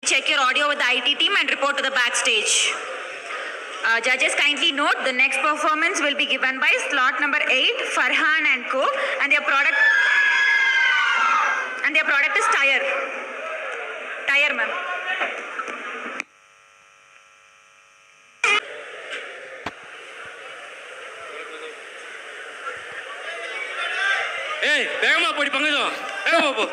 check your audio with the IT team and report to the backstage. Judges, kindly note the next performance will be given by slot number 8, Farhan and Co. And their product is Tire. Tire, ma'am. Hey, வேகமா போடி பங்கஜம். வேகமா போ.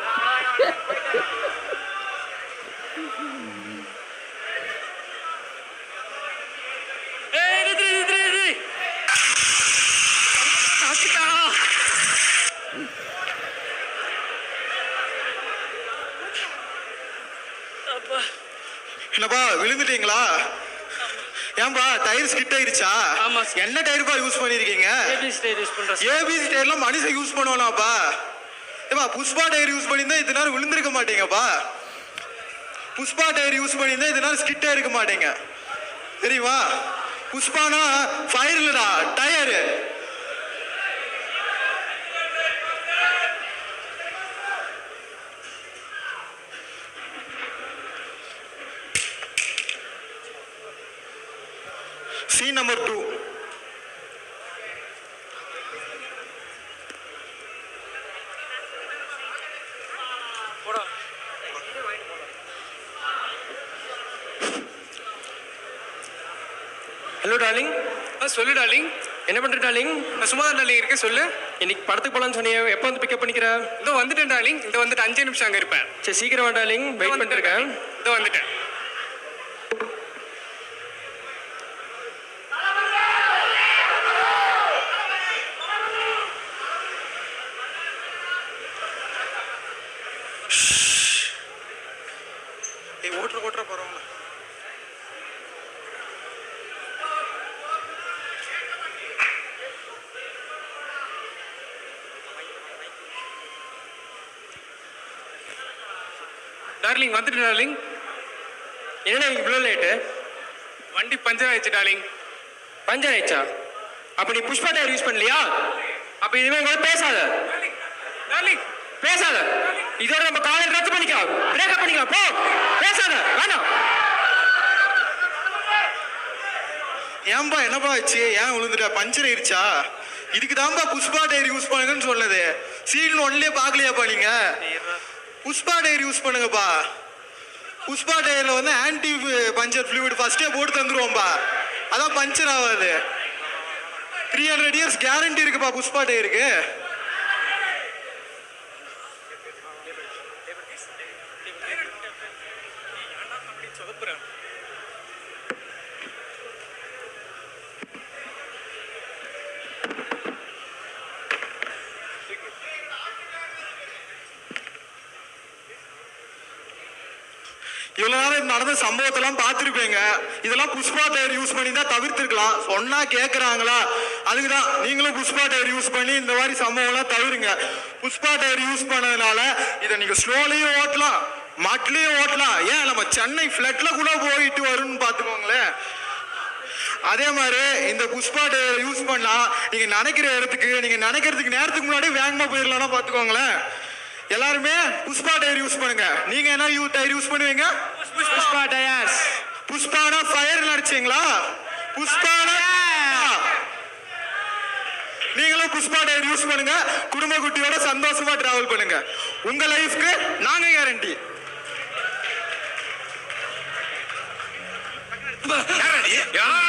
என்னப்பா விழுந்துட்டீங்களா? ஏன்பா tyre skid ஆயிருச்சா? ஆமா. என்ன டயர்ப்பா use பண்ணிருக்கீங்க? ABC tyre use பண்றேன். ஏபிசி டயர்லாம் மனுஷன் யூஸ் பண்ணுவானாப்பா? ஏப்பா புஷ்பா டயர் யூஸ் பண்ணியிருந்தா இது நேரம் விழுந்திருக்க மாட்டீங்கப்பா. புஷ்பா டயர் யூஸ் பண்ணியிருந்தா இது நேரம் ஸ்கிட் ஆயிருக்க மாட்டீங்க. தெரியுமா? புஷ்பானா ஃபயர் இல்லடா, tyre. Scene number 2. Hello darling. சொல்லு டார்லிங். என்ன பண்ற டார்லிங்? நான் சும்மா தான் டார்லிங் இருக்கேன். சொல்லு. இன்னைக்கு படத்துக்கு போலான்னு சொன்னியே, எப்போ வந்து பிக்கப் பண்ணிக்கிற? இதோ வந்துட்டேன் டார்லிங். இதோ வந்துட்டு 5 நிமிஷம் அங்கே இருப்பேன். சரி சீக்கிரம் வா டார்லிங், வெயிட் பண்ணிட்டு இருக்கேன். இதோ வந்துட்டேன். ஓட்டுற பரவாயில்ல. டார்லிங் வந்துட்டு டார்லிங். என்னடா இவ்வளோ லேட்டு? வண்டி பஞ்சர் ஆயிடுச்சு டார்லிங். பஞ்சர் ஆயிடுச்சா? அப்போ நீ புஷ்பா டயர் யூஸ் பண்ணலையா? அப்போ இனிமேல் கூட பேசாத. டார்லிங் பேசாத. இதோட நம்ம காலையில் ரத்து பண்ணிக்கலாம், பிரேக்கப் பண்ணிக்கலாம். போ, பேசாத, வேணாம். ஏன்பா என்னப்பா ஆச்சு? ஏன் விழுந்துட்டா? பஞ்சர் ஆயிடுச்சா? இதுக்கு தான்ப்பா புஷ்பா டயர் யூஸ் பண்ணுங்கன்னு சொன்னது. சீன் ஒன்லயே பார்க்கலையாப்பா நீங்க? புஷ்பா டயர் யூஸ் பண்ணுங்கப்பா. புஷ்பா டயர்ல வந்து ஆன்டி பஞ்சர் ஃப்ளூயிட் ஃபர்ஸ்டே போட்டு தந்துருவோம்பா. அதான் பஞ்சர் ஆகாது. 300 இயர்ஸ் கேரண்டி இருக்குப்பா புஷ்பா டயருக்கு. இவ்வளவு நேரம் நடந்த சம்பவத்தெல்லாம் பார்த்துருப்பீங்க. இதெல்லாம் புஷ்பா டயர் யூஸ் பண்ணி தான் தவிர்த்துருக்கலாம். சொன்னா கேட்கறாங்களா? அதுக்குதான் நீங்களும் புஷ்பா டயர் யூஸ் பண்ணி இந்த மாதிரி சம்பவம்லாம் தவிருங்க. புஷ்பா டயர் யூஸ் பண்ணதுனால இதை நீங்க ஸ்லோலையும் ஓட்டலாம், மட்லையும் ஓட்டலாம். ஏன் நம்ம சென்னை ஃபிளட்ல கூட போயிட்டு வரும்னு பார்த்துக்கோங்களேன். அதே மாதிரி இந்த புஷ்பா டயர் யூஸ் பண்ணா நீங்க நினைக்கிற இடத்துக்கு, நீங்க நினைக்கிறதுக்கு நேரத்துக்கு முன்னாடி வேகமா போயிடலாம் பார்த்துக்கோங்களேன். எல்லாருமே புஷ்பா டயர் யூஸ் பண்ணுங்க. நீங்க என்ன டயர் யூஸ் பண்ணுவீங்க? புஷ்பா டயர்ஸ். புஷ்பானா ஃபயர் நடிச்சீங்களா? புஷ்பானா நீங்களும் புஷ்பா டயர் யூஸ் பண்ணுங்க. குடும்ப குட்டியோட சந்தோஷமா டிராவல் பண்ணுங்க. உங்க லைஃப்க்கு நாங்க கேரண்டி. யாரா